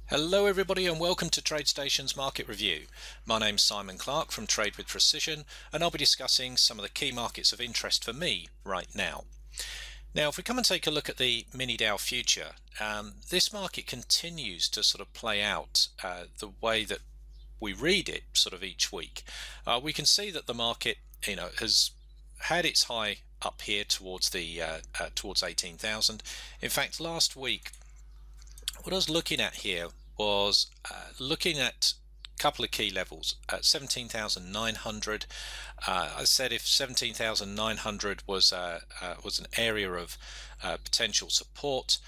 Hello everybody and welcome to TradeStation's Market Review. My name's Simon Clarke from Trade with Precision, and I'll be discussing some of the key markets of interest for me right now. Now, if we come and take a look at the mini Dow future, this market continues to sort of play out the way that we read it sort of each week. We can see that the market, has had its high up here towards towards 18,000. In fact, last week, what I was looking at here was looking at a couple of key levels at 17,900. I said if 17,900 was an area of potential support,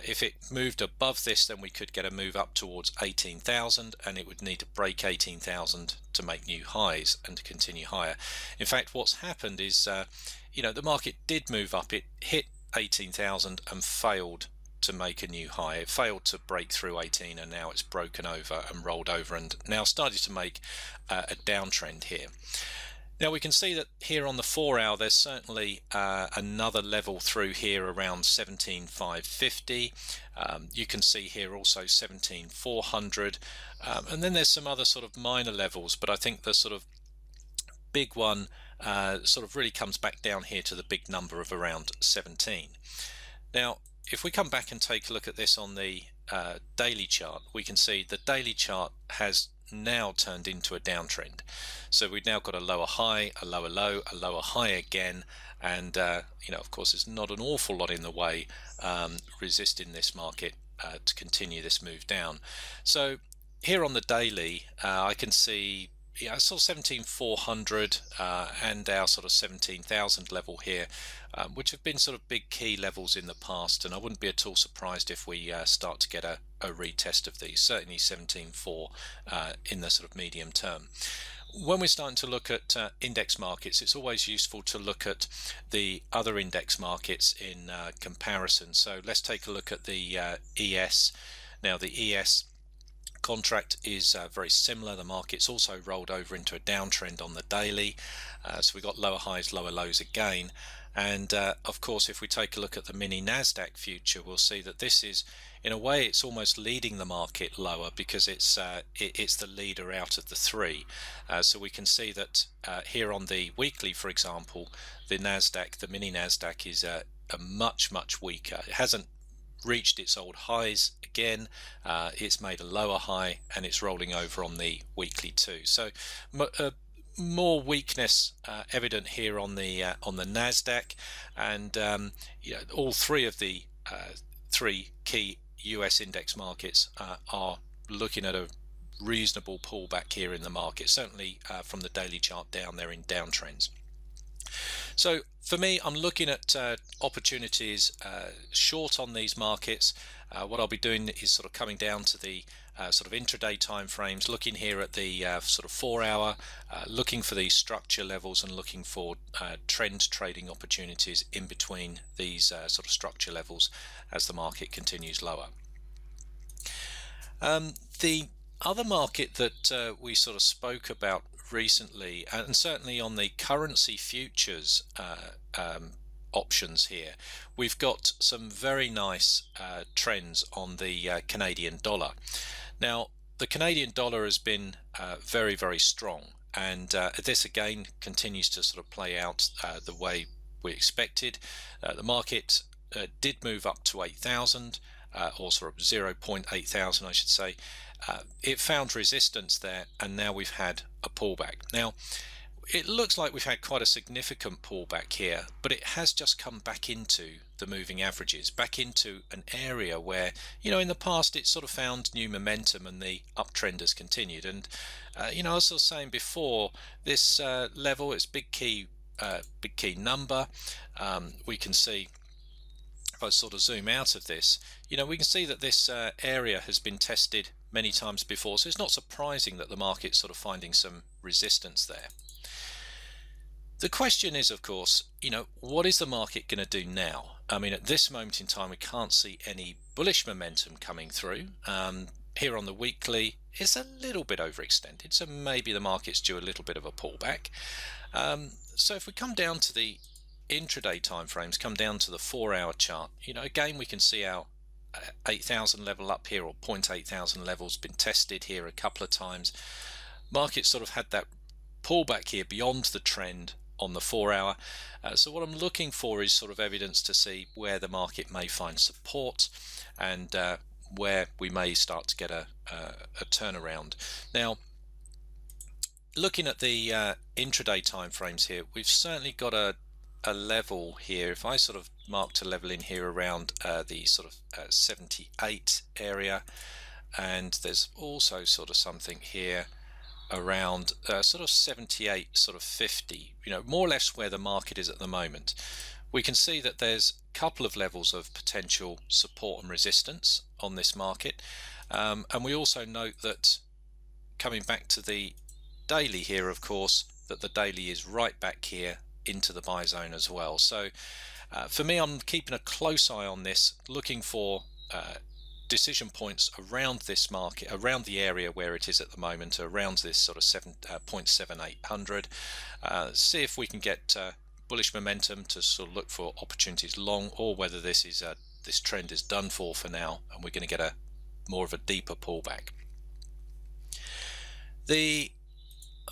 if it moved above this, then we could get a move up towards 18,000, and it would need to break 18,000 to make new highs and to continue higher. In fact, what's happened is, the market did move up. It hit 18,000 and failed to make a new high. It failed to break through 18, and now it's broken over and rolled over and now started to make a downtrend here. Now we can see that here on the 4-hour there's certainly another level through here around 17,550. You can see here also 17,400, and then there's some other sort of minor levels, but I think the sort of big one sort of really comes back down here to the big number of around 17. Now if we come back and take a look at this on the daily chart, we can see the daily chart has now turned into a downtrend. So we've now got a lower high, a lower low, a lower high again, and of course there's not an awful lot in the way resisting this market to continue this move down. So here on the daily, I can see I saw 17,400 and our sort of 17,000 level here, which have been sort of big key levels in the past, and I wouldn't be at all surprised if we start to get a retest of these, certainly 17.4 in the sort of medium term. When we're starting to look at index markets, it's always useful to look at the other index markets in comparison. So let's take a look at the ES. Now the ES contract is very similar. The market's also rolled over into a downtrend on the daily, so we got lower highs, lower lows again. And of course, if we take a look at the mini Nasdaq future, we'll see that this is, in a way, it's almost leading the market lower because it's the leader out of the three. So we can see that here on the weekly, for example, the Nasdaq, the mini Nasdaq, is a much weaker. It hasn't reached its old highs again. It's made a lower high and it's rolling over on the weekly too. So more weakness evident here on the Nasdaq, and all three of the three key US index markets are looking at a reasonable pullback here in the market, certainly from the daily chart down there in downtrends. So for me, I'm looking at opportunities short on these markets. What I'll be doing is sort of coming down to the sort of intraday time frames, looking here at the sort of 4-hour, looking for these structure levels and looking for trend trading opportunities in between these sort of structure levels as the market continues lower. The other market that we sort of spoke about recently, and certainly on the currency futures options here, we've got some very nice trends on the Canadian dollar. Now the Canadian dollar has been very strong, and this again continues to sort of play out the way we expected. The market did move up to 8,000, or sort of 0.8 thousand I should say. It found resistance there, and now we've had a pullback. Now it looks like we've had quite a significant pullback here, but it has just come back into the moving averages, back into an area where, in the past it sort of found new momentum and the uptrend has continued. And I was sort of saying before, this level is big key number. We can see, if I sort of zoom out of this, we can see that this area has been tested many times before, so it's not surprising that the market's sort of finding some resistance there. The question is, of course, what is the market going to do now? I mean, at this moment in time, we can't see any bullish momentum coming through. Here on the weekly, it's a little bit overextended, so maybe the market's due a little bit of a pullback. So if we come down to the intraday time frames, come down to the 4-hour chart, again we can see our 8,000 level up here, or 0.8,000 levels, been tested here a couple of times. Market sort of had that pullback here beyond the trend on the 4 hour. So what I'm looking for is sort of evidence to see where the market may find support, and where we may start to get a turnaround. Now, looking at the intraday time frames here, we've certainly got a level here. If I sort of marked a level in here around the sort of 78 area, and there's also sort of something here around sort of 78, sort of 50, more or less where the market is at the moment. We can see that there's a couple of levels of potential support and resistance on this market, and we also note that, coming back to the daily here, of course, that the daily is right back here into the buy zone as well. So for me, I'm keeping a close eye on this, looking for decision points around this market, around the area where it is at the moment, around this sort of 0.7800. See if we can get bullish momentum to sort of look for opportunities long, or whether this is this trend is done for now, and we're going to get a more of a deeper pullback. The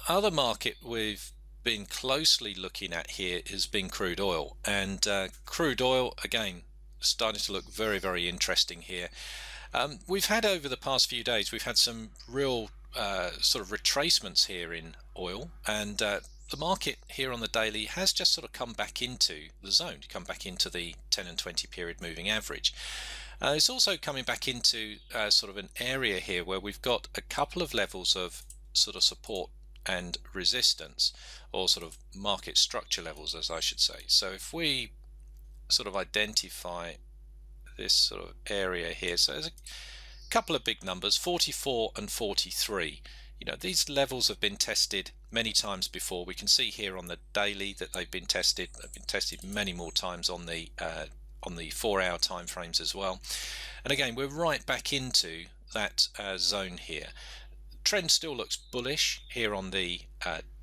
other market we've been closely looking at here has been crude oil, and crude oil again starting to look very, very interesting here. We've had, over the past few days, we've had some real sort of retracements here in oil, and the market here on the daily has just sort of come back into the zone, come back into the 10 and 20 period moving average. It's also coming back into sort of an area here where we've got a couple of levels of sort of support and resistance, or sort of market structure levels, as I should say. So if we sort of identify this sort of area here, so there's a couple of big numbers, 44 and 43. These levels have been tested many times before. We can see here on the daily that they've been tested many more times on the 4-hour time frames as well. And again, we're right back into that zone here. Trend still looks bullish here on the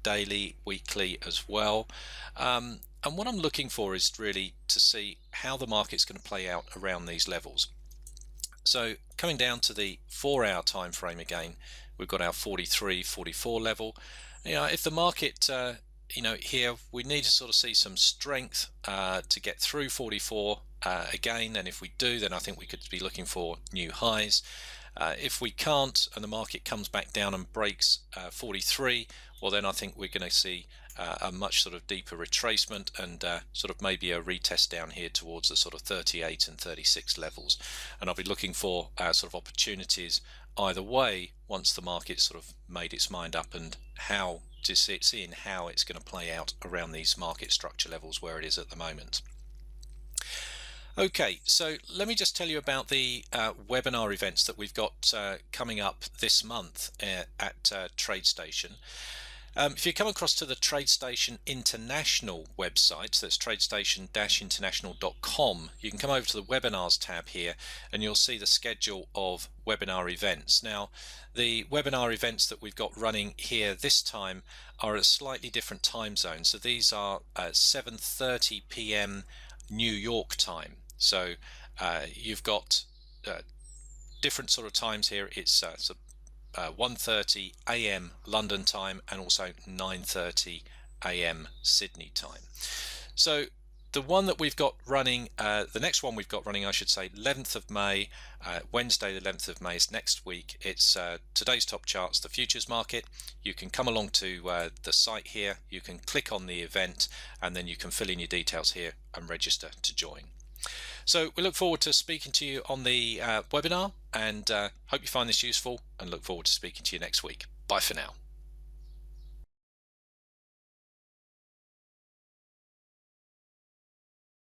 daily, weekly as well. And what I'm looking for is really to see how the market's going to play out around these levels. So coming down to the 4-hour time frame again, we've got our 43, 44 level. If the market, here we need to sort of see some strength to get through 44 again, and if we do, then I think we could be looking for new highs. If we can't, and the market comes back down and breaks 43, well, then I think we're going to see a much sort of deeper retracement, and sort of maybe a retest down here towards the sort of 38 and 36 levels. And I'll be looking for sort of opportunities either way once the market sort of made its mind up, and seeing how it's going to play out around these market structure levels where it is at the moment. Okay, so let me just tell you about the webinar events that we've got coming up this month at TradeStation. If you come across to the TradeStation International website, so that's tradestation-international.com, you can come over to the webinars tab here, and you'll see the schedule of webinar events. Now, the webinar events that we've got running here this time are at a slightly different time zone. So these are 7:30 p.m. New York time. So you've got different sort of times here. It's 1:30 a.m. London time, and also 9:30 a.m. Sydney time. So the one that we've got running, the next one we've got running, I should say, 11th of May, Wednesday the 11th of May is next week. It's today's top charts, the futures market. You can come along to the site here, you can click on the event, and then you can fill in your details here and register to join. So we look forward to speaking to you on the webinar, and hope you find this useful, and look forward to speaking to you next week. Bye for now.